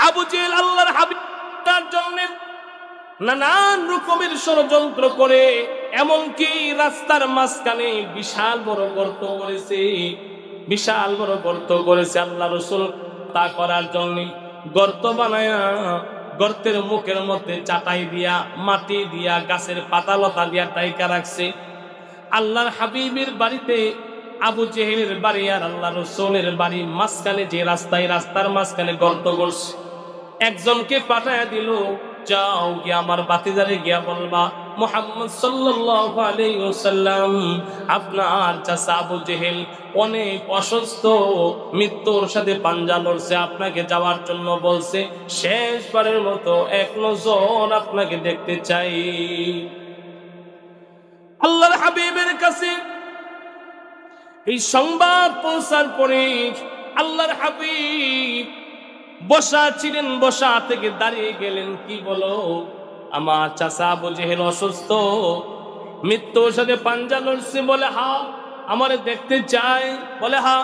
আবু জেহেল আল্লাহর হাবিবের জন্য নানান রকমের ষড়যন্ত্র করে এমনকি রাস্তার মাঝখানে বিশাল বড় গর্ত করেছে, বিশাল বড় গর্ত করেছে। আল্লাহ রাসূল তা করার জন্য গর্ত বানায়া গর্তের মুখের মধ্যে চাটাই দিয়া, মাটি দিয়া, গাছের পাতা লতা দিয়া টাইকা রাখছে। আল্লাহর হাবিবের বাড়িতে আবু জেহেলের বাড়ি আর আল্লাহ রাসূলের বাড়ি মাঝখানে যে রাস্তায়, রাস্তার মাঝখানে গর্ত করছে। একজনকে পাঠায়া দিল, যাও গিয়া আমার বাতিজারে গিয়া বলবা মুহাম্মদ সাল্লাল্লাহু আলাইহি ওয়াসাল্লাম আপনার চাচা আবু জেহেল অনেক অসুস্থ, মৃত্যুর সাথে পাঞ্জা লড়ছে, আপনাকে যাওয়ার জন্য বলছে, শেষবারের মতো এক নজর আপনাকে দেখতে চাই। আল্লাহর হাবিবের কাছে এই সংবাদ পৌঁছার পরে আল্লাহর হাবিব বসা ছিলেন, বসা থেকে দাঁড়িয়ে গেলেন, কি বলো আমার চাচা আবু জেহেল অসুস্থ, মৃত্যুর সাথে পাঞ্জা লড়ছে, বলে হা আমারে দেখতে চাই, বলে হা।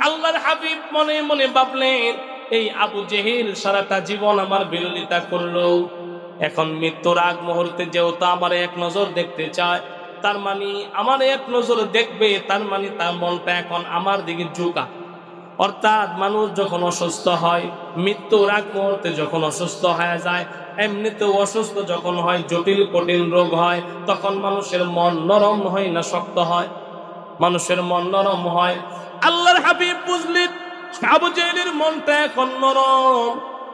আল্লাহর হাবিব মনে মনে ভাবলেন, এই আবু জেহেল সারাটা জীবন আমার বিরোধিতা করলো, এখন মৃত্যুর আগ মুহূর্তে যেহেতু আমার এক নজর দেখতে চায়, তার মানে আমার এক নজর দেখবে, তার মানে তার মনটা এখন আমার দিকে ঝুঁকা। অর্থাৎ মানুষ যখন অসুস্থ হয়, মৃত্যুর আগ মুহূর্তে যখন অসুস্থ হয়ে যায়, এমনিতেও অসুস্থ যখন হয়, জটিল কঠিন রোগ হয়, তখন মানুষের মন নরম হয় না শক্ত হয়? মানুষের মন নরম হয়। আল্লাহর হাবিব বুঝলেন আবু জেহেলের মনটা এখন নরম,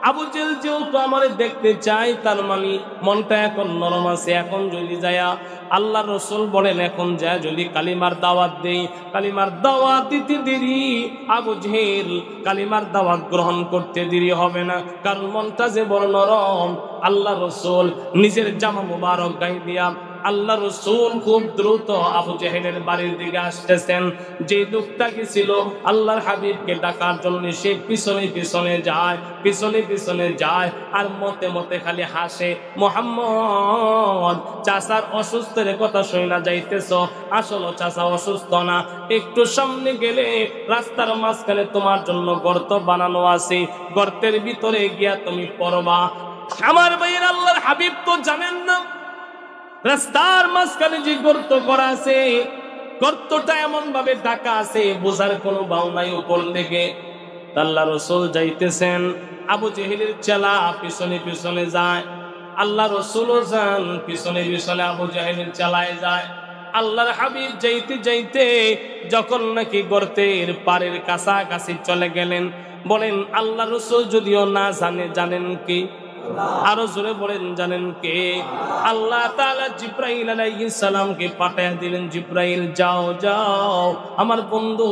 আবু জেহেল যেহেতু আমারে দেখতে চাই, তার মানে মনটা এখন নরম আছে। এখন যদি যায়া আল্লাহ রসুল বলেন, এখন যা যদি কালিমার দাওয়াত দেই, কালিমার দাওয়াত দিতে দেরি, আবু জেহেল কালিমার দাওয়াত গ্রহণ করতে দেরি হবে না, কারণ মনটা যে বড় নরম। আল্লাহ রসুল নিজের জামা মুবারক গায়ে দিয়া আল্লাহ রসুল খুব দ্রুত আবু জেহেলের বাড়ির দিকে আসতেছেন। যে লোকটা ছিল আল্লাহর হাবিবকে ডাকার জন্য, সে পিছনে পিছনে যায়, পিছনে পিছনে যায়, আর মতে মতে খালি হাসে, মুহাম্মদ চাচার অসুস্থের কথা শুনে না যাইতেছ, আসলে চাচা অসুস্থ না, একটু সামনে গেলে রাস্তার মাঝখানে তোমার জন্য গর্ত বানানো আছে, গর্তের ভিতরে গিয়া তুমি পড়বা। আমার ভাইয়ের আল্লাহর হাবিব তো জানেন না রাস্তার মাঝখানে যে গর্ত করা আছে, গর্তটা এমন ভাবে ঢাকা আছে, বোঝার কোনো বাউ নাই উপর থেকে। আল্লাহ রসুল যাইতেছেন, আবু জেহেলের চেলা পিছনে পিছনে যায়, আল্লাহ রসুলও যান পিছনে পিছনে, আবু জেহেলের চেলায় যায়। আল্লাহর হাবিব যাইতে যাইতে যখন নাকি গর্তের পাড়ের কাছাকাছি চলে গেলেন, বলেন আল্লাহ রসুল যদিও না জানে, জানেন কি? আরো জোরে বলেন, জানেন কে? আল্লাহ তাআলা জিব্রাইল আলাইহিস সালামকে পাঠিয়ে দিলেন, জিব্রাইল যাও যাও, আমার বন্ধু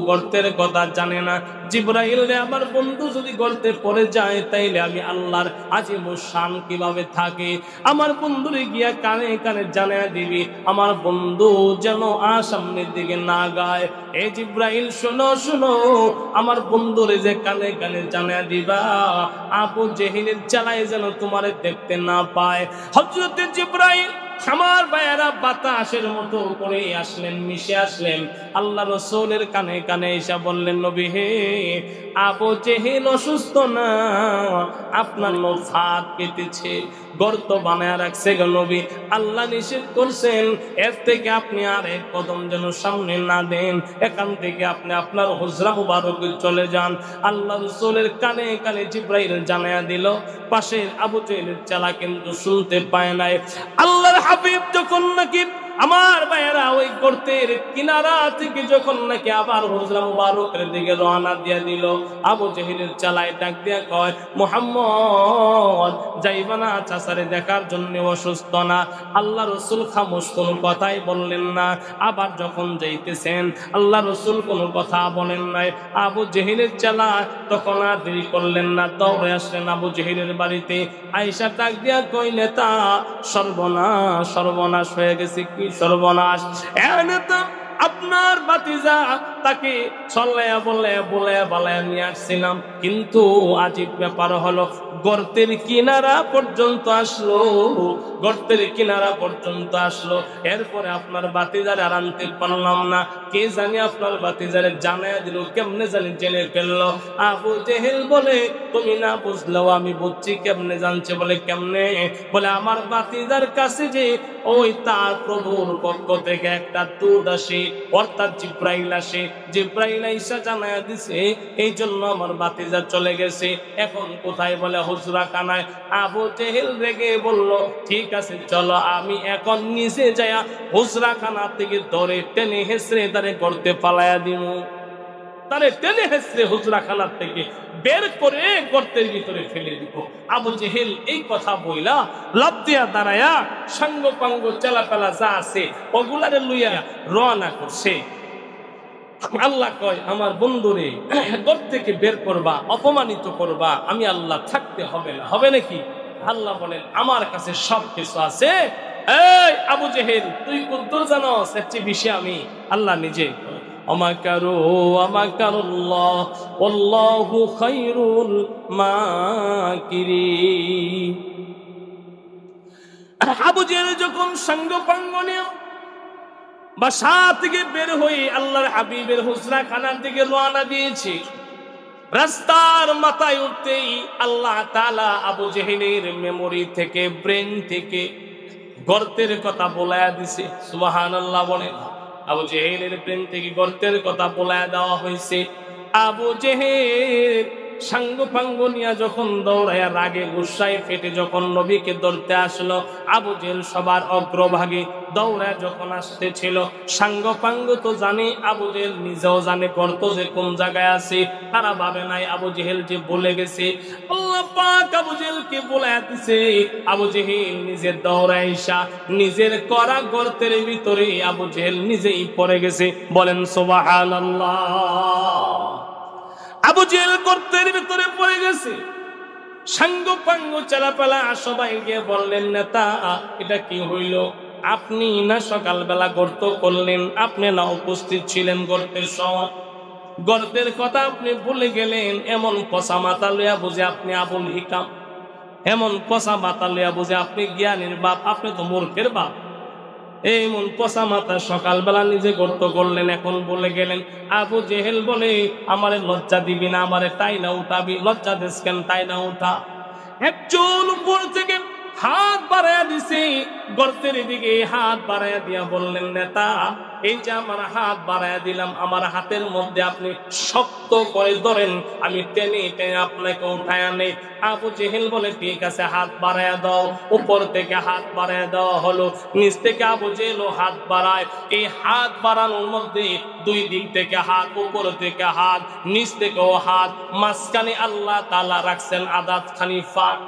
গর্তের কথা জানে না। জিব্রাইল রে, আমার বন্ধু যদি গর্তে পড়ে যায়, তাইলে আমি আল্লাহর আজিম শান কিভাবে থাকে, আমার বন্ধুরে গিয়া কানে কানে জানিয়ে দিবি, আমার বন্ধু যেন সামনের দিকে না গায়। এ জিব্রাইল শোনো শোনো, আমার বন্ধুরে যে কানে কানে জানিয়ে দিবা, আবু জেহেলের চালায় যেন তোমারে দেখতে না পায়। হযরত জিব্রাইল আমার ভাইয়েরা বাতাসের মতো করে আসলেন, মিশে আসলেন, আল্লাহ রসুলের কানে কানে এসে বললেন, নবী হে, আবু জেহেল অসুস্থ না, আপনার ফাঁদ কেটেছে, গর্ত বানায় রাখছে গো নবী, আল্লাহ নিষেধ করছেন, এর থেকে আপনি আর এক কদম যেন সামনে না দেন, এখান থেকে আপনি আপনার হুজরা মুবারকে চলে যান। আল্লাহ রসুলের কানে কানে জিব্রাইল জানায়া দিল, পাশের আবু জেহেলের চালা কিন্তু শুনতে পায় নাই। আল্লাহর হাবিব যখন নাকি আমার ভাইয়েরা ওই গর্তের কিনারা থেকে যখন নাকি আবার হুজরা মুবারকের দিকে রওনা দিয়া দিল, আবু জেহেলের চালায় ডাক দিয়া কয়, মুহাম্মদ যাইবা না চাচারে দেখার জন্য, অসুস্থ না? আল্লাহ রসুল খামোশ, কোনো কথাই বললেন না। আবার যখন যাইতেছেন, আল্লাহ রসুল কোনো কথা বলেন নাই। আবু জেহেলের চালা তখন আর দেরি করলেন না, দৌড়ে আসলেন আবু জেহেলের বাড়িতে। আয়েশা ডাক দিয়া কই, নেতা সর্বনাশ, সর্বনাশ হয়ে গেছে। কি সর্বনাশ? নেতা, আপনার ভাতিজা তাকে চল্লাইয়া বলাইয়া বালাইয়া নিয়ে আসছিলাম, কিন্তু আজীব ব্যাপার হলো গর্তের কিনারা পর্যন্ত আসলো, গর্তের কিনারা পর্যন্ত আসলো। এরপরে আপনার বাতিজারে আর আনতে পারলাম না, কে জানি আপনার বাতিজারে জানাইয়া দিল, কেমনে জানি জেনে ফেললো। আবু জেহেল বলে তুমি না বুঝলেও আমি বুঝছি। কেমনে জানছে? বলে কেমনে? বলে আমার বাতিজার কাছে যে ওই তার প্রভুর পক্ষ থেকে একটা দূত আসে, অর্থাৎ জিব্রাইল আসে, জিব্রাইল আইসা জানাইয়া দিছে, এই জন্য আমার বাতিজা চলে গেছে। এখন কোথায়? বলে হুজরাখানায়। আবু জেহেল রেগে বলল ঠিক আছে চলো, আমি এখন নিচে যাইয়া হুজরাখানা থেকে ধরে টেনে হেসড়ে তারে করতে পালাইয়া দিব। তারে টেনে হেসড়ে হুজরাখানার থেকে বের করে গর্তের ভিতরে ফেলে দিব। আবু জেহেল এই কথা বইলা লাফ দিয়া দাঁড়ায়া সাঙ্গ পাঙ্গ চেলাপেলা যা আছে ওগুলারে লইয়া রওনা করছে। আল্লাহ কয় আমার বন্ধুরে গর্ত থেকে বের করবা, অপমানিত করবা, আমি আল্লাহ থাকতে হবে না? হবে নাকি? আল্লাহ বলেন আমার কাছে সব কিছু আছে। এই আবু জেহেল তুই কদ্দুর জানোস? এর চেয়ে বেশি আমি আল্লাহ নিজে। আমাকারু আমাকারুল্লাহ আল্লাহু খায়রুল মাকিরিন। আবু জেহেল যখন সঙ্গ পাঙ্গ নিয়ে বাসা থেকে বের হয়ে আল্লাহর হাবিবের হুজরাখানার দিকে রওনা দিয়েছে, রাস্তার মাথায় উঠতেই আল্লাহ তাআলা আবু জেহেলের মেমোরি থেকে, ব্রেন থেকে গর্তের কথা বলায়া দিছে। সুবহানাল্লাহ বলেন। আবু জেহেলের ব্রেন থেকে গর্তের কথা বলায়া দেওয়া হয়েছে। আবু জেহেল সাঙ্গ পাঙ্গ নিয়া যখন দৌড়াইয়া রাগে গুসায় ফেটে যখন নবীকে ধরতে আসলো, আবু জেহেল সবার অগ্রভাগে দৌড়ায় যখন আসতেছিল, সাঙ্গ পাঙ্গ তো জানে, আবু জেহেল নিজেও জানে গর্ত যে কোন জায়গায় আছে। তারা ভাবে নাই আবু জেহেল যে বলে গেছে, আল্লাহ পাক আবু জেহেলকে বলায়া দিছে। আবু জেহেল নিজের দৌড়াইসা নিজের করা গর্তের ভিতরে আবু জেহেল নিজেই পড়ে গেছে। বলেন সুবহানাল্লাহ। আবু জেহেল গর্তের ভিতরে পড়ে গেছে। সাঙ্গ পাঙ্গ চালাপালা সবাই গিয়ে বললেন নেতা এটা কি হইল? আপনি না সকালবেলা গর্ত করলেন, আপনি না উপস্থিত ছিলেন গর্তের সময়, গর্তের কথা আপনি ভুলে গেলেন। এমন কষা মাথা লইয়া বুঝে আপনি আবুল হিকাম, এমন কষা মাথা লইয়া বুঝে আপনি জ্ঞানীর বাপ, আপনি তো মূর্খের বাপ। এই মন পচা মাথা সকালবেলা নিজে গর্ত করলেন, এখন বলে গেলেন। আবু জেহেল বলে আমারে লজ্জা দিবি না, আমারে তাই না উঠাবি? লজ্জা দিস কেন? তাই না উঠা। একজন উপর থেকে হাত বাড়াইয়া দিছে, গর্তের দিকে হাত বাড়াইয়া দিয়া বললেন নেতা এই যে আমার হাত বাড়াইয়া দিলাম, আমার হাতের মধ্যে আপনি শক্ত করে ধরেন, আমি টেনে টেনে আপনাকে উঠায় আনে। আবু জেহেল বলে ঠিক আছে হাত বাড়াইয়া দাও। উপর থেকে হাত বাড়াইয়া দেওয়া হলো, নিচ থেকে আবু জেহেল হাত বাড়ায়। এই হাত বাড়ানোর মধ্যে দুই দিক থেকে হাত, উপর থেকে হাত, নিচ থেকেও হাত, মাঝখানে আল্লাহ তাআলা রাখছেন আদাত খানি ফাঁক।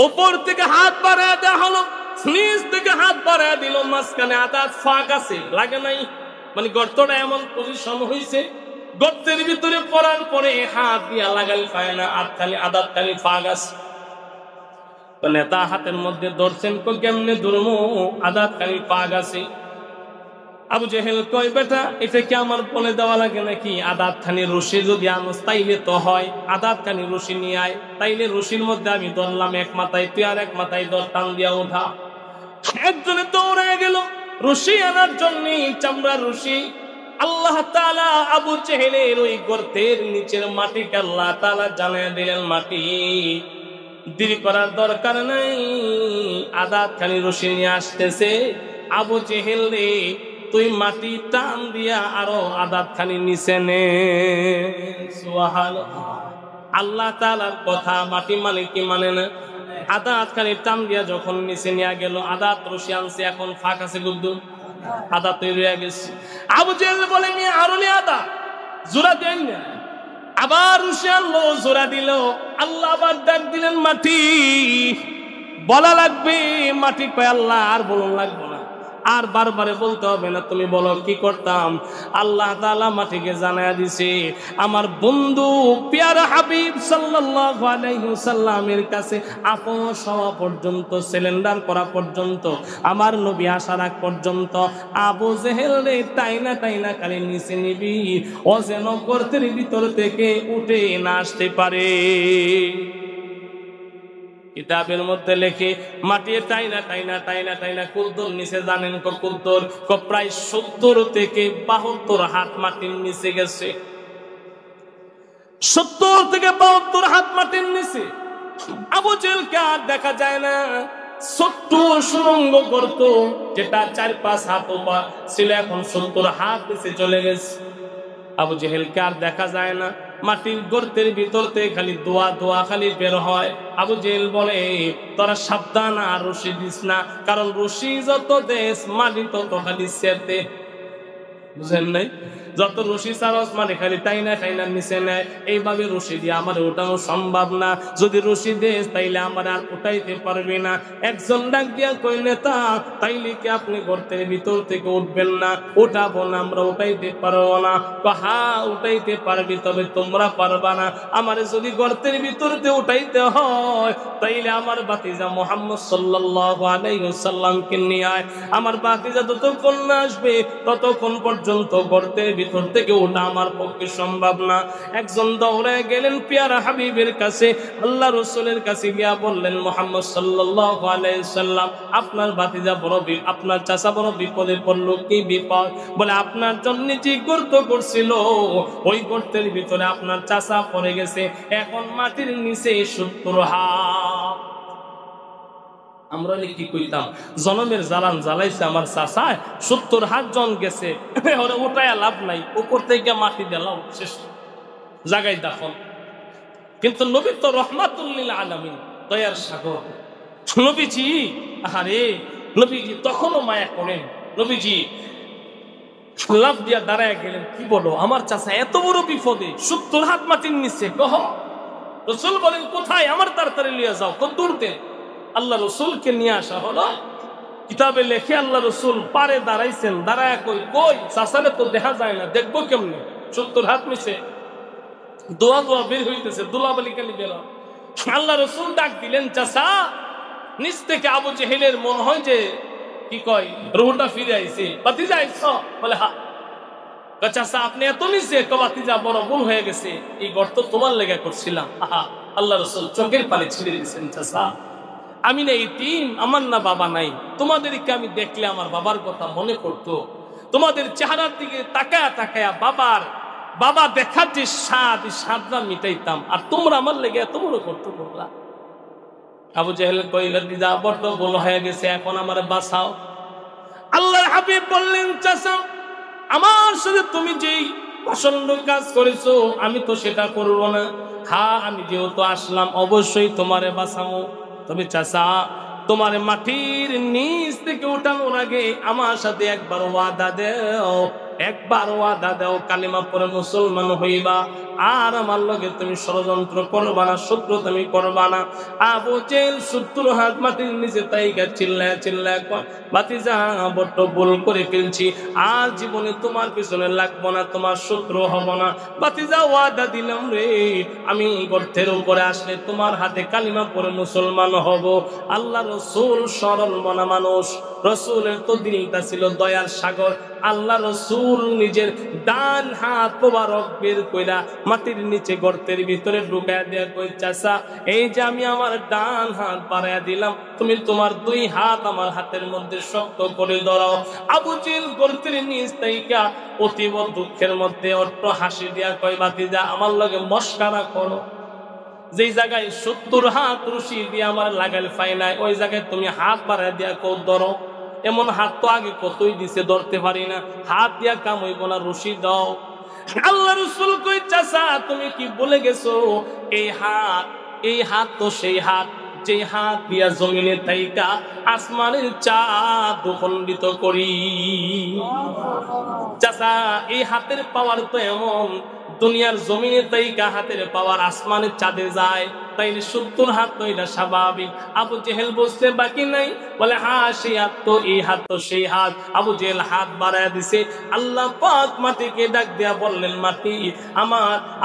উপর থেকে হাত বাড়ায় দেওয়া হলো, নিচ থেকে হাত বাড়ায় দিল, মাঝখানে আদাত ফাঁক আছে, লাগে নাই? মানে গর্তটা এমন পজিশন হয়েছে, গর্তের ভিতরে পড়ার পরে হাত দিয়া লাগাই পায় না, আদাত খালি ফাঁক আছে। নেতা হাতের মধ্যে ধরছেন, কেমনে ধরবো? আদাত খালি ফাঁক আছে। আবু জেহেল কয় বেটা এটা কি আমার বলে দেওয়া লাগে নাকি? আদাত খানি রশি যদি আনস তাইলে তো হয়, আদাত খানি রশি নিয়ে আয়, তাইলে রশির মধ্যে আমি ধরলাম এক মাথায়, তুই আর এক মাথায় ধর, টান দিয়া ওঠা। একজনে দৌড়ে গেল রশি আনার জন্য, চামড়ার রশি। আল্লাহ তাআলা আবু জেহেলের ওই গর্তের নিচের মাটিকে আল্লাহ তাআলা জানিয়ে দিলেন মাটি, দেরি করার দরকার নাই, আদাত খানি রশি নিয়ে আসতেছে। আবু জেহেল রে তুই মাটি টান দিয়া আরো আদাত খানি নিচে নে। সুবহানাল্লাহ। আল্লাহ তাআলার কথা মাটি মানে কি মানে না? আদাত খানি টান দিয়া যখন নিচে নিয়ে গেল, আদাত রশি আনছে, এখন ফাঁক আছে গুদ্দু, আদাত তৈরি হয়ে গেছে। আবু জেহেল বলে নিয়ে আরো নিয়ে আদাত জোড়া দেন না, আবার রশি আনলো, জোড়া দিল। আল্লাহ আবার ডাক দিলেন মাটি, বলা লাগবে। মাটি কয় আল্লাহ আর বলুন লাগবে না, আর বারবারে বলতে হবে না, তুমি বলো কি করতাম। আল্লাহ তাআলা মাটিকে জানায়া দিছে আমার বন্ধু পেয়ারা হাবিব সাল্লাল্লাহু আলাইহি ওয়াসাল্লামের কাছে আপোষ হওয়া পর্যন্ত, সিলিন্ডার করা পর্যন্ত, আমার নবী আসার আগ পর্যন্ত আবু জেহেল রে টাইনা টাইনা খালি নিচে নিবি, ও যেন গর্তের ভিতর থেকে উঠে না আসতে পারে। কিতাবের মধ্যে লেখে মাটি টাইনা টাইনা টাইনা টাইনা কুদ্দুর নিচে, জানেন কুদ্দুর প্রায় 70 থেকে 72 হাত মাটির নিচে গেছে। 70 থেকে 72 হাত মাটির নিচে। আবু জেহেলকে আর দেখা যায় না। ছোট্ট সুরঙ্গ গর্ত যেটা 4-5 হাত ছিল, এখন 70 হাত নিচে চলে গেছে। আবু জেহেলকে আর দেখা যায় না। মাটির গর্তের ভিতর থেকে খালি দোয়া দোয়া খালি বের হয়। আবু জেহেল বলে তোরা সাবধান, আর রশি দিস না, কারণ রশি যত দেশ মাটি তত খালি সেরতে, বুঝেন নাই? যত রশি চারস মানে খালি টাইনা টাইনা নিচে নেয়। এইভাবে রশি দিয়ে আমার ওঠানো সম্ভব না। যদি রশি দেশ তাইলে আমার আর উঠাইতে পারবি না। একজন ডাক দিয়া কই নেতা, তাইলে কি আপনি গর্তের ভিতর থেকে উঠবেন না? উঠাবো না, আমরা উঠাইতে পারবো না। হা উঠাইতে পারবি, তবে তোমরা পারবা না। আমার যদি গর্তের ভিতর থেকে উঠাইতে হয় তাইলে আমার ভাতিজা মুহাম্মদ সাল্লাল্লাহু আলাইহি ওয়াসাল্লামকে নিয়ে আয়। আমার ভাতিজা যতক্ষণ না আসবে ততক্ষণ পর্যন্ত গর্তের ভিতর থেকে ওঠা আমার পক্ষে সম্ভব না। একজন দৌড়ে গেলেন পেয়ারা হাবিবের কাছে, আল্লাহ রাসূলের কাছে গিয়া বললেন, মুহাম্মদ সাল্লাল্লাহু আলাইহি ওয়াসাল্লাম, আপনার ভাতিজা বড় আপনার চাচা বড় বিপদে পড়ল। কি বিপদ? বলে আপনার জন্য যে গর্ত করছিল ওই গর্তের ভিতরে আপনার চাচা পড়ে গেছে, এখন মাটির নিচে 70 হাত। আমরা কি কইতাম, জনমের জ্বালান জ্বালাইছে আমার চাচায়, 70 হাত জন গেছে, ওরা উঠায় লাভ নাই, উপর থেকে মাটি দিলাম শেষ জায়গায় দাফন। কিন্তু নবী তো রহমাতুল লিল আলামিন, দয়ার সাগর নবীজি। আরে নবীজি তখনও মায়া করেন। নবীজি লাভ দিয়া দাঁড়ায় গেলেন, কি বলো আমার চাচা এত বড় বিপদে, 70 হাত মাটির নিচে। কহ রাসূল বলেন কোথায়? আমার তাড়াতাড়ি নিয়ে যাও। কত দূরতে? আল্লাহ রসুলকে নিয়ে আসা হলো। কিতাবে লেখে আল্লাহ রসুল পারে দাঁড়াইছেন, দাঁড়ায় কই কই চাচারে তো দেখা যায় না, দেখবো কেমনে? 70 হাত নিচে দোয়া দোয়া বের হইতেছে, দুলাবালি কালি বের। আল্লাহ রসুল ডাক দিলেন, চাচা। নিচ থেকে আবু জেহেলের মন হয় যে কি কয় রুহটা ফিরে আইছে। ভাতিজা আইছ? বলে হ্যাঁ। চাচা আপনি এত নিচে? ভাতিজা বড় ভুল হয়ে গেছে, এই গর্ত তোমার লেগে করছিলাম। আহা, আল্লাহ রসুল চোখের পানি ছিঁড়ে দিয়েছেন। চাচা আমি না ইতিম, আমার না বাবা নাই, তোমাদেরকে আমি দেখলে আমার বাবার কথা মনে পড়তো। তোমাদের চেহারার দিকে তাকায়া তাকায়া বাবা দেখার যে স্বাদ, এই স্বাদটা মিটাইতাম, আর তোমরা আমার লেগে এত বড় করতো করলা। আবু জেহেল কইলেন, যা বড় ভুল হয়ে গেছে, এখন আমার বাঁচাও। আল্লাহর হাবিব বললেন, চাচা আমার সাথে তুমি যেই প্রচন্ড কাজ করেছো আমি তো সেটা করবো না। হ্যাঁ আমি যেহেতু আসলাম অবশ্যই তোমারে বাঁচাবো, তবে চাচা তোমার মাটির নিচ থেকে উঠানোর আগে আমার সাথে একবার ওয়াদা দেও, একবার ওয়াদা দাও, কালিমা পড়ে মুসলমান হইবা, আর আমার লগে তুমি ষড়যন্ত্র করবা না, শত্রু তুমি করবা না। আবু জেহেল 70 হাত মাটির নিচে তাইগা চিল্লায় চিল্লায় কয়, ভাতিজা বড্ড ভুল করে ফেলছি, আর জীবনে তোমার পিছনে লাগবো না, তোমার শত্রু হব না। ভাতিজা ওয়াদা দিলাম রে, আমি গর্তের উপরে আসলে তোমার হাতে কালিমা পড়ে মুসলমান হব। আল্লাহ রসুল সরল মনা মানুষ, রসুলের তো দিনটা ছিল দয়ার সাগর। আল্লাহ রসুল নিজের ডান হাত মোবারক বের কইরা মাটির নিচে গর্তের ভিতরে ঢুকায় দেয়া কই, চাচা এই যে আমি আমার ডান হাত বাড়াইয়া দিলাম, তুমি তোমার 2 হাত আমার হাতের মধ্যে শক্ত করে ধরাও। আবু জেহেল গর্তের নিচ থেকে অতীব দুঃখের মধ্যে অট্ট হাসি দিয়া কই, ভাতিজা আমার লগে মস্কারা করো, যেই জায়গায় 70 হাত রশি দিয়ে আমার লাগাল পাই নাই, ওই জায়গায় তুমি হাত বাড়ায় দিয়া কো ধরো। এমন হাত তো আগে কতই দিছে, ধরতে পারি না, হাত দিয়া কাম হইব না, রশি দাও। আল্লাহ রাসূল কই, চাচা তুমি কি বলে গেছো? এই হাত তো সেই হাত যে হাত দিয়া জমিনে তাইকা আসমানের চাঁদ খণ্ডিত করি। চাচা এই হাতের পাওয়ার তো এমন, দুনিয়ার জমিনে তাইকা হাতের পাওয়ার আসমানের চাঁদে যায়। তাইলে 70 হাত তো এটা স্বাভাবিক। আবু জেহেল বুঝতে বাকি নাই, বলে হ্যাঁ সেই হাত তো এই হাত তো সেই হাত। আবু জেহেল হাত বাড়ায় দিছে। আল্লাহ পাক মাটিকে ডাক দিয়া বললেন, মাটি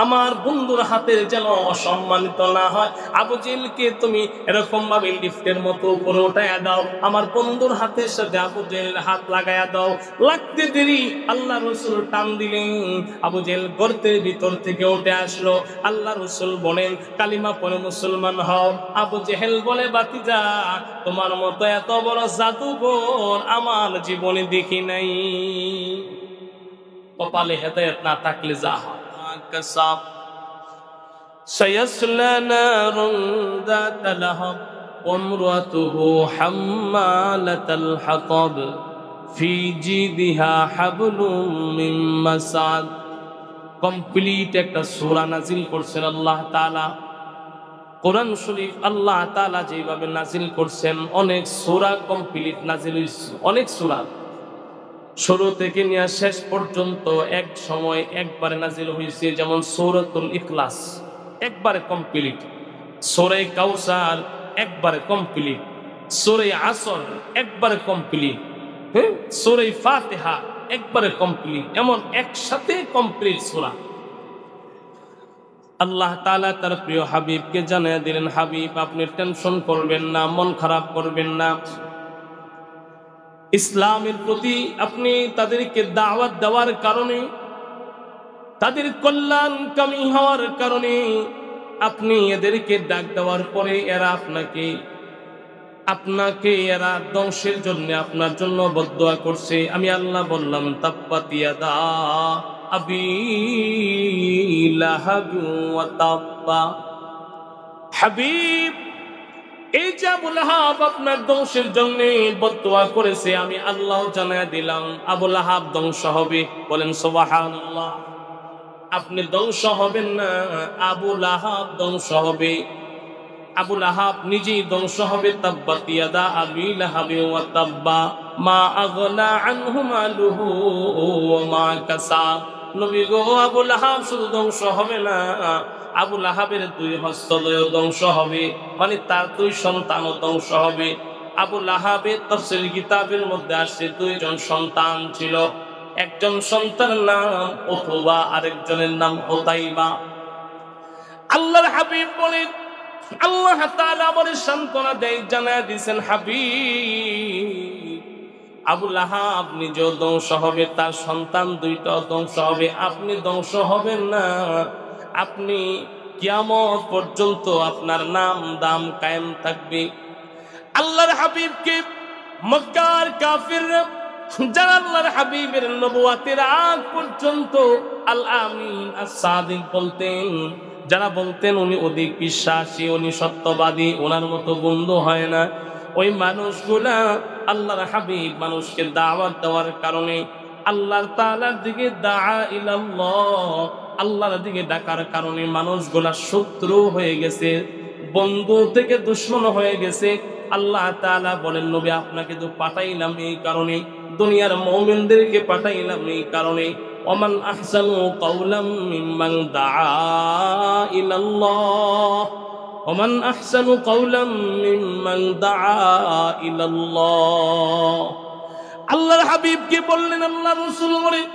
আমার বন্ধুর হাতের যেন অসম্মানিত না হয়। আবু জেহেলকে তুমি এরকম ভাবে লিফটের মতো উপরে উঠাইয়া দাও, আমার বন্ধুর হাতের সাথে আবু জেহেল হাত লাগাইয়া দাও। লাগতে দেরি আল্লাহ রাসূল টান দিলেন, আবু জেহেল গর্তের ভিতর থেকে উঠে আসলো। আল্লাহ রাসূল বলেন, কালিমা পড়ে মুসলমান হও। আবু জেহেল বলে, বাতিজা তোমার মতো এত বড় জাদুঘর আমার জীবনে দেখি নাই। কপালে হেদায়েত না থাকলে যা হয়। কাসাব সায়াসলা নারুন যাতা লাহাব ওয়া ইমরাতুহু হাম্মালাতাল হাতাব ফি জিদিহা হাবলুম মিন মাসাদ। কমপ্লিট একটা সূরা নাজিল করছেন আল্লাহ তাআলা। কোরআন শরীফ আল্লাহ তাআলা যেভাবে নাজিল করছেন, অনেক সূরা কমপ্লিট নাজিল হইছে, অনেক সূরা শুরু থেকে নিয়ে শেষ পর্যন্ত এক সময় একবারে নাজিল হয়েছে। যেমন সূরাতুল ইখলাস একবারে কমপ্লিট, সূরা কাউসার একবারে কমপ্লিট, সূরা আসর একবারে কমপ্লিট, সূরা ফাতিহা একবারে কমপ্লিট, এমন একসাথে কমপ্লিট সূরা। আল্লাহ তাআলা তার প্রিয় হাবিবকে জানিয়ে দিলেন, হাবিব আপনি টেনশন করবেন না, মন খারাপ করবেন না। ইসলামের প্রতি আপনি তাদেরকে দাওয়াত দেওয়ার কারণে, তাদের কল্যাণকামী হওয়ার কারণে আপনি এদেরকে ডাক দেওয়ার পরে এরা আপনাকে এরা ধ্বংসের জন্য আপনার জন্য বদদুয়া করছে। আমি আল্লাহ বললাম, তাব্বাত ইয়াদা আবি লাহাব ওয়া তাব্বা। হাবিব এই যে আবু লাহাব আপনার ধ্বংসের জন্য বদদুয়া করেছে, আমি আল্লাহ জানায়া দিলাম আবু লাহাব ধ্বংস হবে। বলেন সুবহানাল্লাহ। আপনি ধ্বংস হবেন না, আবু লাহাব ধ্বংস হবে। আবু লাহাব নিজেই ধ্বংস হবে। তাব্বাত ইয়াদা আবি লাহাব ওয়া তাব্বা মা আগনা আনহু মালুহু ওয়া মা কাসাব। নবী গো, আবু লাহাব শুধু ধ্বংস হবে না, আবু লাহাবের 2 হস্তদ্বয় ধ্বংস হবে, মানে তার 2 সন্তানও ধ্বংস হবে। আবু লাহাবের তাফসীর কিতাবের মধ্যে আসছে 2 জন সন্তান ছিল। একজন সন্তানের নাম উতবা, আরেকজনের নাম উতাইবা। আল্লাহর হাবিব বলেন, আল্লাহ তাআলা আমাদের সান্ত্বনা দেয়, জানায়া দিয়েছেন, হাবিব আবু লাহাব নিজেও ধ্বংস হবে, তার সন্তান 2টাও ধ্বংস হবে। আপনি ধ্বংস হবেন না, আপনি কিয়ামত পর্যন্ত আপনার নাম দাম কায়েম থাকবে। আল্লাহর হাবিবকে মক্কার কাফিররা যারা আল্লাহর হাবিবের নবুয়াতের আগ পর্যন্ত আল আমিন as-সাদিক বলতেন, যারা বলতেন উনি অধিক বিশ্বাসী, উনি সত্যবাদী, ওনার মতো বন্ধু হয় না, ওই মানুষগুলা আল্লাহর হাবিব মানুষকে দাওয়াত দেওয়ার কারণে, আল্লাহর তাআলার দিকে দাআ ইলাল্লাহ, আল্লাহর দিকে ডাকার কারণে মানুষগুলা শত্রু হয়ে গেছে, বন্ধু থেকে দুশমন হয়ে গেছে। আল্লাহ তাআলা বলেন, নবী আপনাকে তো পাঠাইলাম এই কারণে, দুনিয়ার মুমিনদেরকে পাঠাইলাম এই কারণে। ওমান আহসানু কাওলাম মিম্মান দাআ ইলাল্লাহ, ওমান আহসানু কাওলাম মিম্মান দাআ ইলাল্লাহ। আল্লাহর হাবিবকে বললেন, আল্লাহর রাসূল বলেন,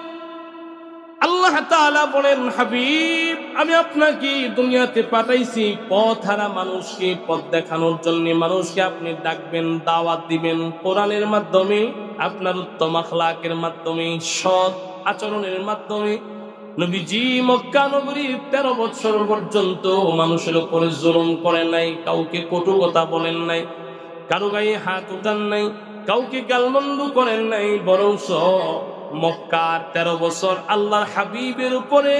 আল্লাহ তাআলা বলেন, হাবিব আমি আপনাকে দুনিয়াতে পাঠাইছি পথহারা মানুষকে পথ দেখানোর জন্য। মানুষকে আপনি ডাকবেন, দাওয়াত দিবেন কোরআনের মাধ্যমে, আপনার উত্তম আখলাকের মাধ্যমে, সৎ আচরণের মাধ্যমে। নবীজি মক্কা নগরীর 13 বছর পর্যন্ত মানুষের উপরে জুলুম করেন নাই, কাউকে কটু কথা বলেন নাই, কারো গায়ে হাত উঠান নাই, কাউকে গালমন্দ করেন নাই, বরং মক্কার 13 বছর আল্লাহর হাবিবের উপরে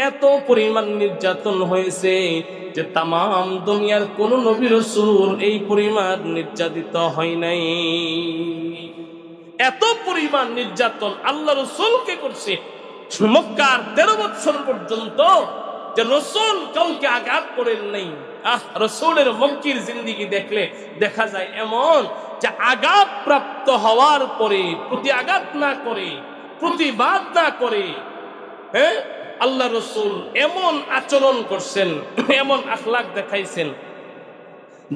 এত পরিমাণ নির্যাতন হয়েছে যে তামাম দুনিয়ার কোন নবী রাসূল এই পরিমাণ নির্যাতিত হয় নাই। এত পরিমাণ নির্যাতন আল্লাহ রাসূলকে করছে মক্কার 13 বছর পর্যন্ত, যে রাসূল কাউকে আঘাত করেন নাই। রাসূলের মক্কির জিন্দেগি দেখলে দেখা যায় এমন যে আঘাত প্রাপ্ত হওয়ার পরে প্রতি আঘাত না করে, প্রতিবাদ না করে, আল্লাহ রসুল এমন আচরণ করছেন, এমন আখলাক দেখাইছেন,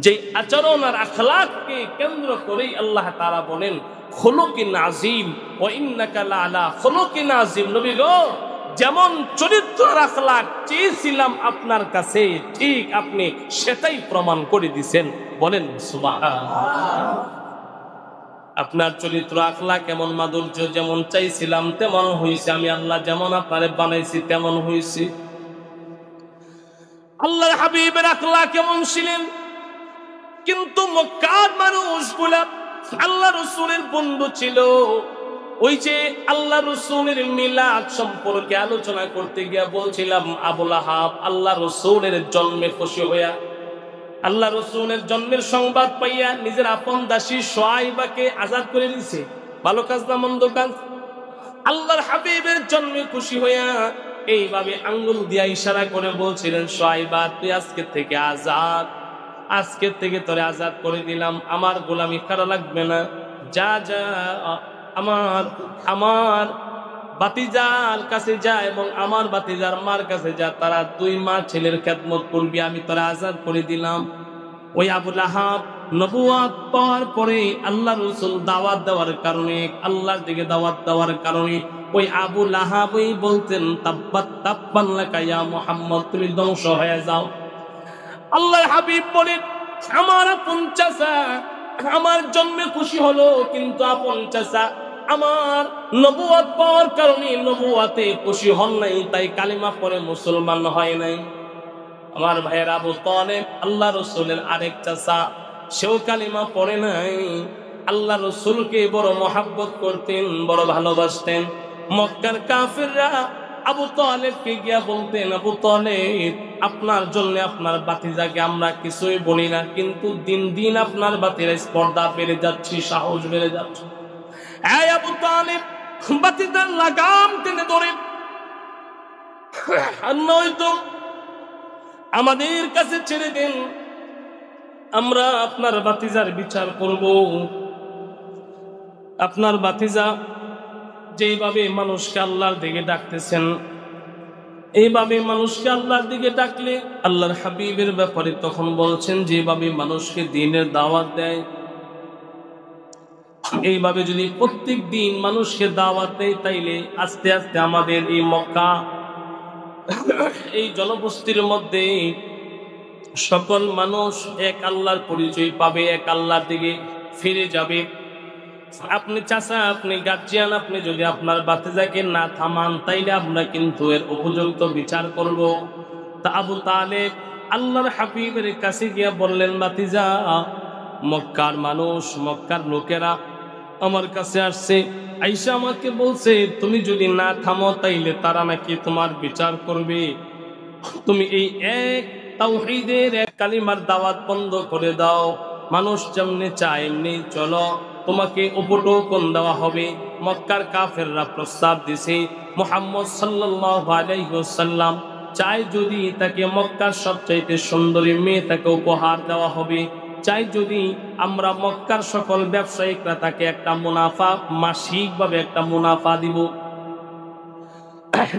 যে আচরণ আর আখলাককে কেন্দ্র করেই আল্লাহ তাআলা বলেন খুলুকিন আযীম ওয়া ইন্নাকা লাআলা খুলুকিন আযীম। নবী গো, যেমন চরিত্র আর আখলাক চেয়েছিলাম আপনার কাছে, ঠিক আপনি সেটাই প্রমাণ করে দিয়েছেন। বলেন সুবহানাল্লাহ। আপনার চরিত্র আখলাক কেমন মাধুর্য, যেমন চাইছিলাম তেমন হয়েছে। আমি আল্লাহ যেমন আপনারে বানাইছি তেমন হয়েছে। আল্লাহর হাবিবের আখলাক কেমন ছিলেন, কিন্তু মক্কার মানুষগুলা আল্লাহ রসুলের বন্ধু ছিল। ওই যে আল্লাহ রসুলের মিলাদ সম্পর্কে আলোচনা করতে গিয়া বলছিলাম, আবু লাহাব আল্লাহ রসুলের জন্মে খুশি হইয়া, আল্লাহ রসুলের জন্মের সংবাদ পাইয়া নিজের আপন দাসী সোয়াইবাকে আজাদ করে দিয়েছে। ভালো কাজ না মন্দ কাজ? আল্লাহর হাবিবের জন্মে খুশি হইয়া এইভাবে আঙ্গুল দিয়া ইশারা করে বলছিলেন, সোয়াইবা তুই আজকে থেকে আজাদ, আজকে থেকে তোরে আজাদ করে দিলাম, আমার গোলামি করা লাগবে না। যা যা আমার বাতিজার কাছে যা এবং আমার বাতিজার মার কাছে যা, তারা দুই মা ছেলের খেদমত করবি, আমি তোরা আজাদ করে দিলাম। ওই আবু লাহাব নবুয়াত পাওয়ার পরে আল্লাহ রসুল দাওয়াত দেওয়ার কারণে, আল্লাহর দিকে দাওয়াত দেওয়ার কারণে ওই আবু লাহাবই বলতেন তাব্বাত তাব্বান লাকা ইয়া মুহাম্মদ, তুমি ধ্বংস হয়ে যাও। আল্লাহর হাবিব বলেন, আমার আপন চাচা আমার জন্মে খুশি হলো, কিন্তু আপন চাচা আমার নবুয়াত পাওয়ার কারণে নবুয়াতে খুশি হন নাই, তাই কালিমা পড়ে মুসলমান হয় নাই। আমার ভাইয়ের আবু তালেব আল্লাহ রসুলের আরেক চাচা, সেও কালিমা পড়ে নাই। আল্লাহ রসুলকে বড় মহাব্বত করতেন, বড় ভালোবাসতেন। মক্কার কাফিররা আবু তালেবকে গিয়া বলতেন, আবু তালেব আপনার জন্য আপনার বাতিজাকে আমরা কিছুই বলি না, কিন্তু দিন দিন আপনার বাতিরা স্পর্ধা বেড়ে যাচ্ছে, সাহস বেড়ে যাচ্ছে। এই আবু তালেব বাতিজার লাগাম টেনে ধরে, আর নয়তো আমাদের কাছে ছেড়ে দেন, আমরা আপনার বাতিজার বিচার করব। আপনার বাতিজা যেইভাবে মানুষকে আল্লাহর দিকে ডাকতেছেন, এইভাবে মানুষকে আল্লাহর দিকে ডাকলে আল্লাহর হাবিবের ব্যাপারে তখন বলছেন, যেভাবে মানুষকে দ্বীনের দাওয়াত দেয়, এইভাবে যদি প্রত্যেক দিন মানুষকে দাওয়াত দেয়, তাইলে আস্তে আস্তে আমাদের এই মক্কা, এই জনবস্তির মধ্যে সকল মানুষ এক আল্লাহর পরিচয় পাবে, এক আল্লাহর দিকে ফিরে যাবে। আপনি চাচা, আপনি গার্জিয়ান, আপনি যদি আপনার বাতিজাকে না থামান, তাইলে আমরা কিন্তু এর উপযুক্ত বিচার করব। তা আবু তালেব আল্লাহর হাবিবের কাছে গিয়া বললেন, বাতিজা মক্কার মানুষ, মক্কার লোকেরা আমার কাছে আসছে, আইসা আমাকে বলছে তুমি যদি না থামো তাইলে তারা নাকি তোমার বিচার করবে। তুমি এই এক তাওহীদের এক কালিমার দাওয়াত বন্ধ করে দাও, মানুষ যেমনি চায় এমনি চলো, তোমাকে উপটোকন দেওয়া হবে। মক্কার কাফেররা প্রস্তাব দিছে, মুহাম্মদ সাল্লাল্লাহু আলাইহি ওয়াসাল্লাম চায় যদি তাকে মক্কার সবচাইতে সুন্দরী মেয়ে তাকে উপহার দেওয়া হবে, চাই যদি আমরা মক্কার সকল ব্যবসায়িকরা তাকে একটা মুনাফা, মাসিকভাবে একটা মুনাফা দিব,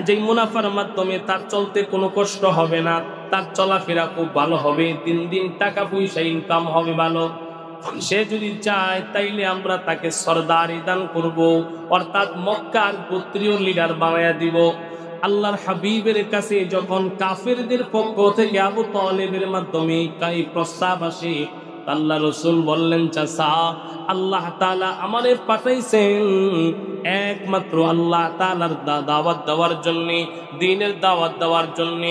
যেই মুনাফার মাধ্যমে তার চলতে কোনো কষ্ট হবে না, তার চলাফেরা খুব ভালো হবে, দিন দিন টাকা পয়সা ইনকাম হবে ভালো। সে যদি চায় তাইলে আমরা তাকে সরদারি দান করব, অর্থাৎ মক্কার গোত্রীয় লিডার বানায়া দিব। আল্লাহর হাবিবের কাছে যখন কাফেরদের পক্ষ থেকে আবু তালেবের মাধ্যমে এই প্রস্তাব আসে, আল্লাহ রসুল বললেন, চাচা আল্লাহ তাআলা আমারে পাঠাইছেন একমাত্র আল্লাহ তাআলার দাওয়াত দেওয়ার জন্য, দ্বীনের দাওয়াত দেওয়ার জন্য,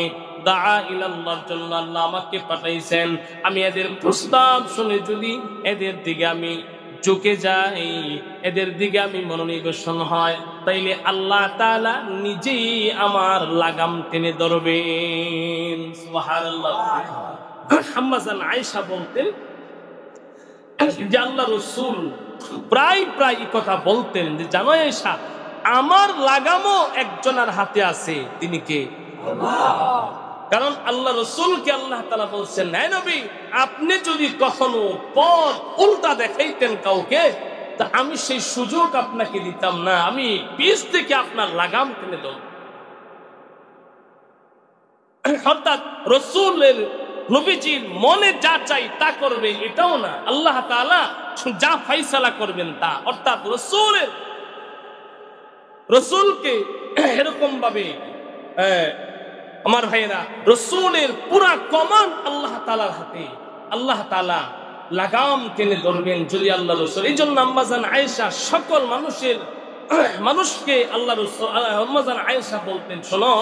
দাআ ইলাল্লাহর জন্য আল্লাহ আমাকে পাঠাইছেন। আমি এদের প্রস্তাব শুনে যদি এদের দিকে আমি ঝুঁকে যাই, এদের দিকে আমি মনোনিবেশন হয়, তাইলে আল্লাহ তাআলা নিজেই আমার লাগাম টেনে ধরবেন। সুবহানাল্লাহ। আম্মা জান আয়েশা বলতেন যে আল্লাহ রাসূল প্রায় কথা বলতেন যে, জানো আয়েশা, আমার লাগামও একজনের হাতে আছে, তিনি কে? আল্লাহ। কারণ আল্লাহ রাসূলকে আল্লাহ তাআলা বলছেন, হে নবী, আপনি যদি কখনো পথ উল্টা দেখাইতেন কাউকে, তা আমি সেই সুযোগ আপনাকে দিতাম না, আমি পিছ থেকে আপনার লাগাম টেনে ধরব। অর্থাৎ রাসূলের নবীজির মনে যা চাই তা করবে এটাও না, আল্লাহ তাআলা যা ফয়সালা করবেন তা। অর্থাৎ রাসূলকে এরকম ভাবে আমার ভাইয়েরা রাসূলের পুরা কমান আল্লাহ তাআলার হাতে, আল্লাহ তাআলা লাগাম টেনে ধরবেন যদি আল্লাহ রাসূল। এই জন্য আম্মাজান আয়েশা সকল মানুষকে আল্লাহ রাসূল আম্মাজান আয়েশা বলতেন, শোনো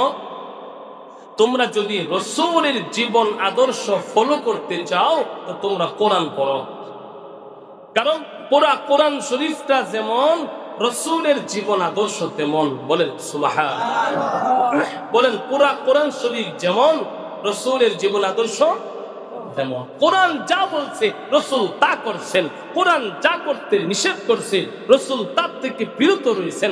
তোমরা যদি রাসূলের জীবন আদর্শ ফলো করতে চাও তো তোমরা কোরআন পড়ো, কারণ পুরা কোরআন শরীফটা যেমন রাসূলের জীবন আদর্শ তেমন। বলেন সুবহানাল্লাহ। বলেন পুরা কোরআন শরীফ যেমন রাসূলের জীবন আদর্শ তেমন। কোরআন যা বলছে রাসূল তা করছেন, কোরআন যা করতে নিষেধ করছে রাসূল তার থেকে বিরত রয়েছেন।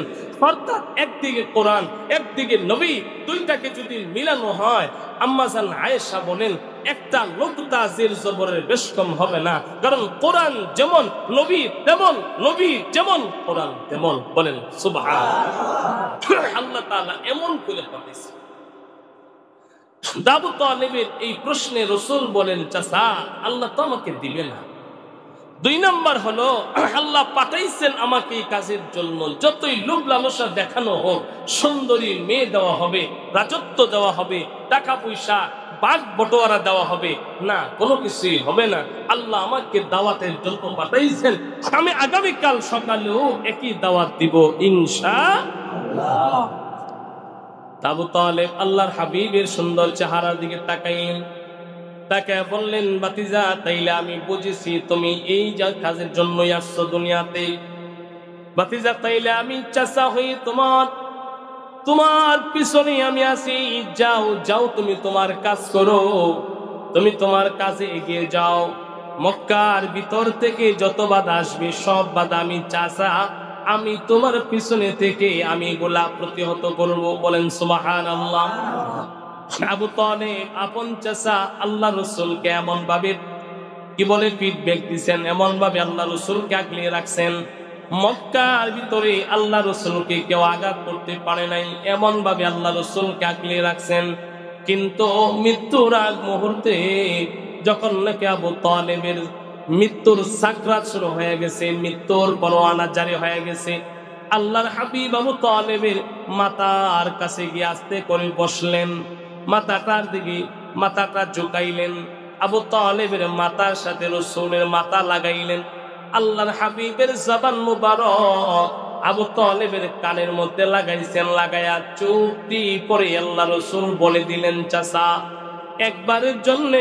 অর্থাৎ একদিকে কোরআন একদিকে নবী, দুইটাকে যদি মিলানো হয় আম্মাজান আয়েশা বলেন একটা লোকতা জের জবরের বেশ কম হবে না, কারণ কোরআন যেমন নবী তেমন, নবী যেমন কোরআন তেমন। বলেন সুবহানাল্লাহ। আল্লাহ তাআলা এমন করে পাঠিয়েছেন। আবু তালেবের এই প্রশ্নে রাসূল বলেন, চাচা আল্লাহ তো আমাকে দিবে না। 2 নাম্বার হলো আল্লাহ পাঠাইছেন আমাকে এই কাজের জন্য, যতই লোভ লালসা দেখানো হোক, সুন্দরী মেয়ে দেওয়া হবে, রাজত্ব দেওয়া হবে, টাকা পয়সা বাগ বটোয়ারা দেওয়া হবে না, কোনো কিছুই হবে না। আল্লাহ আমাকে দাওয়াতের জন্য পাঠাইছেন, আমি আগামীকাল সকালেও একই দাওয়াত দিব ইনশাআল্লাহ। আবু তালেব আল্লাহর হাবিবের সুন্দর চেহারার দিকে তাকাইলেন, তাকায় বললেন, ভাতিজা তাইলে আমি বুঝেছি তুমি এই যা কাজের জন্যই আসছো দুনিয়াতে। ভাতিজা তাইলে আমি চাচা হই তোমার পিছনে আমি আছি, যাও তুমি তোমার কাজ করো, তুমি তোমার কাজে এগিয়ে যাও। মক্কার ভিতর থেকে যত বাধা আসবে সব বাধা আমি চাচা আমি তোমার পিছনে থেকে আমি এগুলা প্রতিহত করব। বলেন সুবহানাল্লাহ। আবু তালেব আপন চাচা আল্লাহ রাসূলকে এমন ভাবে কি বলে ফিডব্যাক দিচ্ছেন, এমন ভাবে আল্লাহ রাসূলকে আগলে রাখছেন, মক্কার ভিতরে আল্লাহ রাসূলকে কেউ আঘাত করতে পারে নাই, এমন ভাবে আল্লাহ রাসূলকে আগলে রাখছেন। কিন্তু মৃত্যুর আগ মুহূর্তে যখন নাকি আবু তালেবের মৃত্যুর সাকরাত শুরু হয়ে গেছে, মৃত্যুর পরোয়ানা জারি হয়ে গেছে, আল্লাহর হাবিব আবু তালেবের মাতার কাছে গিয়ে আস্তে করে বসলেন, মাথাটার দিকে মাথাটা ঝুঁকাইলেন, আবু তালেবের মাথার সাথে রাসূলের মাথা লাগাইলেন। আল্লাহর হাবিবের জবান মুবারক আবু তালেবের কানের মধ্যে লাগাইছেন, লাগায়া চুপটি পরে আল্লাহ রাসূল বলে দিলেন, চাচা একবারের জন্য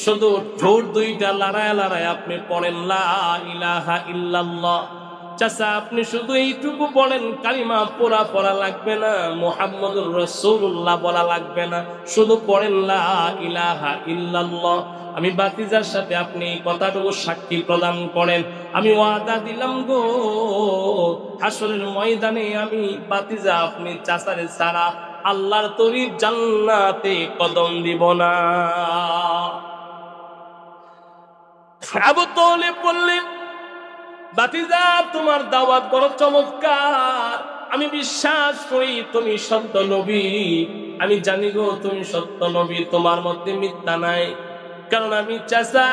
শুধু ঠোঁট দুইটা লড়ায় আপনি পড়েন লা ইলাহা ইল্লাল্লাহ। চাচা আপনি শুধু এইটুকু বলেন, কালিমা পুরা পড়া লাগবে না, মুহাম্মদুর রাসূলুল্লাহ বলা লাগবে না, শুধু পড়েন লা ইলাহা ইল্লাল্লাহ। আমি ভাতিজার সাথে আপনি এই কথাটুকু সাক্ষী প্রদান করেন, আমি ওয়াদা দিলাম গো হাসরের ময়দানে আমি ভাতিজা আপনি চাচারে ছাড়া আল্লাহর তরি জান্নাতে কদম দিব না। আবু তালেব বললেন, ভাতিজা তোমার দাওয়াত বড় চমৎকার, আমি বিশ্বাস করি তুমি সত্য নবী, আমি জানি গো তুমি সত্য নবী, তোমার মধ্যে মিথ্যা নাই। কারণ আমি চাচা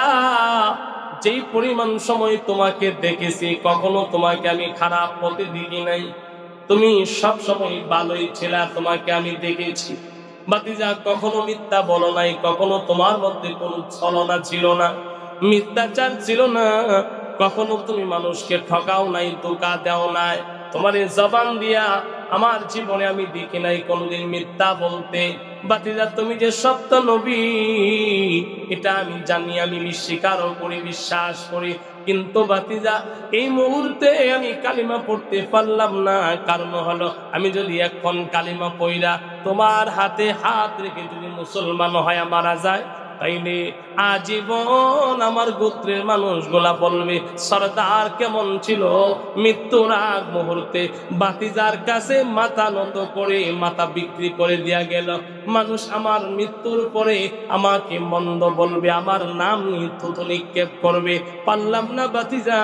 যেই পরিমাণ সময় তোমাকে দেখেছি কখনো তোমাকে আমি খারাপ পথে দেখি নাই, তুমি সব সময় ভালোই ছিলা, তোমাকে আমি দেখেছি। ভাতিজা কখনো মিথ্যা বলো নাই, কখনো তোমার মধ্যে কোনো ছলনা ছিল না, মিথ্যাচার ছিল না, কখনো তুমি মানুষকে ঠকাও নাই, ধোঁকা দাও নাই। তোমার এই জবান দিয়া আমার জীবনে আমি দেখি নাই কোনোদিন মিথ্যা বলতে। ভাতিজা তুমি যে সত্য নবী এটা আমি জানি, আমি স্বীকারও করি, বিশ্বাস করি, কিন্তু ভাতিজা এই মুহূর্তে আমি কালিমা পড়তে পারলাম না। কারণ হলো আমি যদি এখন কালিমা পড়া তোমার হাতে হাত রেখে যদি মুসলমান হয়ে মারা যায় তাইলে আজীবন আমার গোত্রের মানুষগুলা বলবে সরদার কেমন ছিল, মৃত্যুর আগ মুহূর্তে বাতিজার কাছে মাথা নত করে মাথা বিক্রি করে দিয়া গেল। মানুষ আমার মৃত্যুর পরে আমাকে মন্দ বলবে, আমার নাম থুতু নিক্ষেপ করবে। পারলাম না বাতিজা,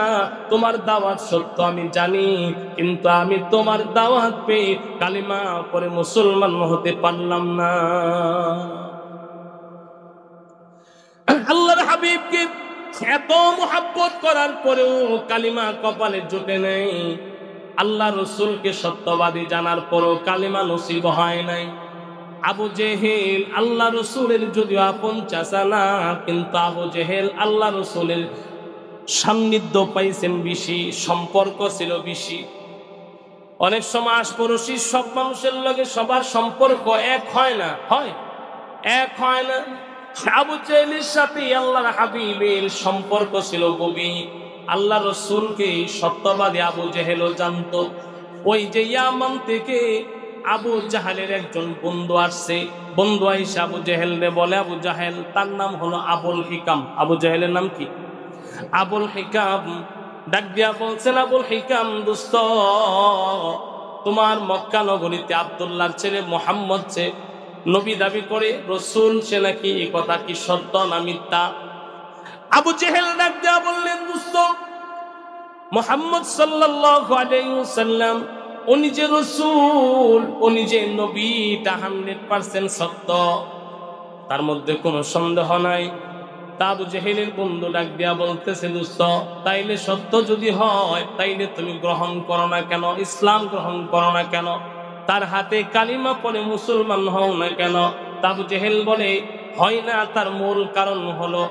তোমার দাওয়াত সত্য আমি জানি, কিন্তু আমি তোমার দাওয়াত পেয়ে কালিমা পরে মুসলমান হতে পারলাম না। আল্লাহর হাবিবকে এত মুহাব্বত করার পরেও কালিমা কপালে জুটে নেই। আল্লাহ রসুলকে সত্যবাদী জানার পরও কালিমা নসিব হয় নাই। আবু জেহেল আল্লাহ রসুলের যদিও আপন চাচা না, কিন্তু আবু জেহেল আল্লাহ রসুলের সান্নিধ্য পাইছেন বেশি, সম্পর্ক ছিল বেশি। অনেক সময় আশপাশি সব মানুষের লগে সবার সম্পর্ক এক হয় না, এক হয় না। আবু জেহেলের সাথে আল্লাহর হাবিবের সম্পর্ক ছিল গভীর। আল্লাহ রসুলকে সত্যবাদী আবু জেহেলও জানতো। ওই যে ইয়ামান থেকে আবু জাহেলের একজন বন্ধু আসছে, বন্ধু আইসা আবু জেহেলরে বলে, আবু জাহেল, তার নাম হলো আবুল হিকাম। আবু জাহেলের নাম কি? আবুল হিকাম। ডাক দিয়া বলছেন, আবুল হিকাম দোস্ত, তোমার মক্কা নগরীতে আব্দুল্লাহর ছেলে মুহাম্মদ সে নবী দাবি করে, রসুল সে নাকি, এই কথা কি সত্য না মিথ্যা? আবু জেহেল ডাক দিয়া বললেন, দোস্ত, মুহাম্মদ সাল্লাল্লাহু আলাইহি ওয়াসাল্লাম উনি যে রসুল, উনি যে নবী, এটা 100% সত্য, তার মধ্যে কোনো সন্দেহ নাই। তা আবু জেহেলের বন্ধু ডাক দিয়া বলতেছে, দোস্ত, তাইলে সত্য যদি হয় তাইলে তুমি গ্রহণ করো না কেন, ইসলাম গ্রহণ করো না কেন, তার হাতে কালিমা পড়ে মুসলমান হও না কেন? তা আবু জেহেল বলে, হয় না, তার মূল কারণ হলো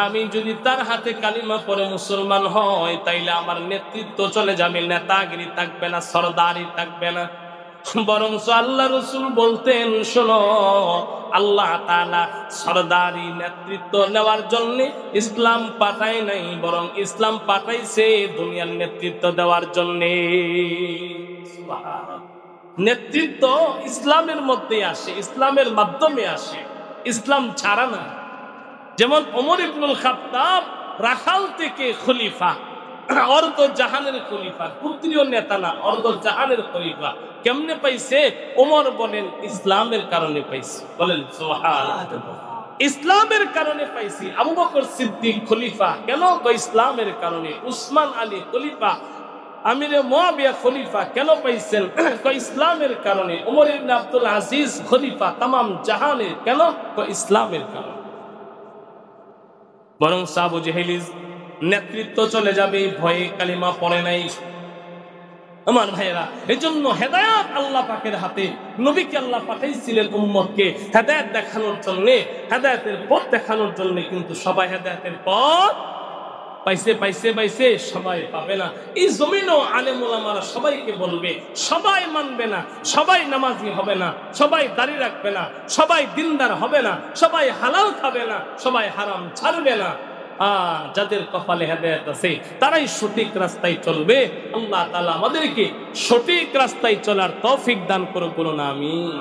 আমি যদি তার হাতে কালিমা পড়ে মুসলমান হয় তাইলে আমার নেতৃত্ব চলে যাবে, নেতাগিরি থাকবে না, সরদারি থাকবে না। বরং আল্লাহ রসুল বলতেন, শোনো, আল্লাহ তাআলা সরদারি নেতৃত্ব নেওয়ার জন্য ইসলাম পাঠায় নাই, বরং ইসলাম পাঠাইছে দুনিয়ার নেতৃত্ব দেওয়ার জন্য। নেতৃত্ব ইসলামের মধ্যে আসে, ইসলামের মাধ্যমে আসে, ইসলাম ছাড়া না। যেমন ওমর ইবনুল খাত্তাব রাখাল থেকে খলিফা, অর্ধ জাহানের খলিফা, পুত্রীয় নেতা না, অর্ধ জাহানের খলিফা। কেমনে পাইছে? ওমর বলেন ইসলামের কারণে পাইছে। বলেন সুবহানাল্লাহ। ইসলামের কারণে পাইছি। আবু বকর সিদ্দিক খলিফা কেন? ইসলামের কারণে। উসমান আলী খলিফা, আমিরে মুয়াবিয়া খলিফা কেন পাইছেন? ইসলামের কারণে। ওমর ইবনে আব্দুল আজিজ খলিফা তামাম জাহানের, কেন? ইসলামের কারণে। বরং আবু জেহেল নেতৃত্ব চলে যাবে ভয়ে কালিমা পড়ে নাই। আমার ভাইয়েরা, এজন্য হেদায়েত আল্লাহ পাকের হাতে। নবীকে আল্লাহ পাঠাইছিলেন উম্মতকে হেদায়েত দেখানোর জন্য, হেদায়েতের পথ দেখানোর জন্য, কিন্তু সবাই হেদায়েতের পথ পাইছে, সবাই পাবে না। এই জমিনও আলেম ওলামারা সবাইকে বলবে, সবাই মানবে না, সবাই নামাজি হবে না, সবাই দাড়ি রাখবে না, সবাই দিনদার হবে না, সবাই হালাল খাবে না, সবাই হারাম ছাড়বে না। যাদের কপালে হেদায়েত আছে তারাই সঠিক রাস্তায় চলবে। আল্লাহ তাআলা আমাদেরকে সঠিক রাস্তায় চলার তৌফিক দান করুন, আমিন।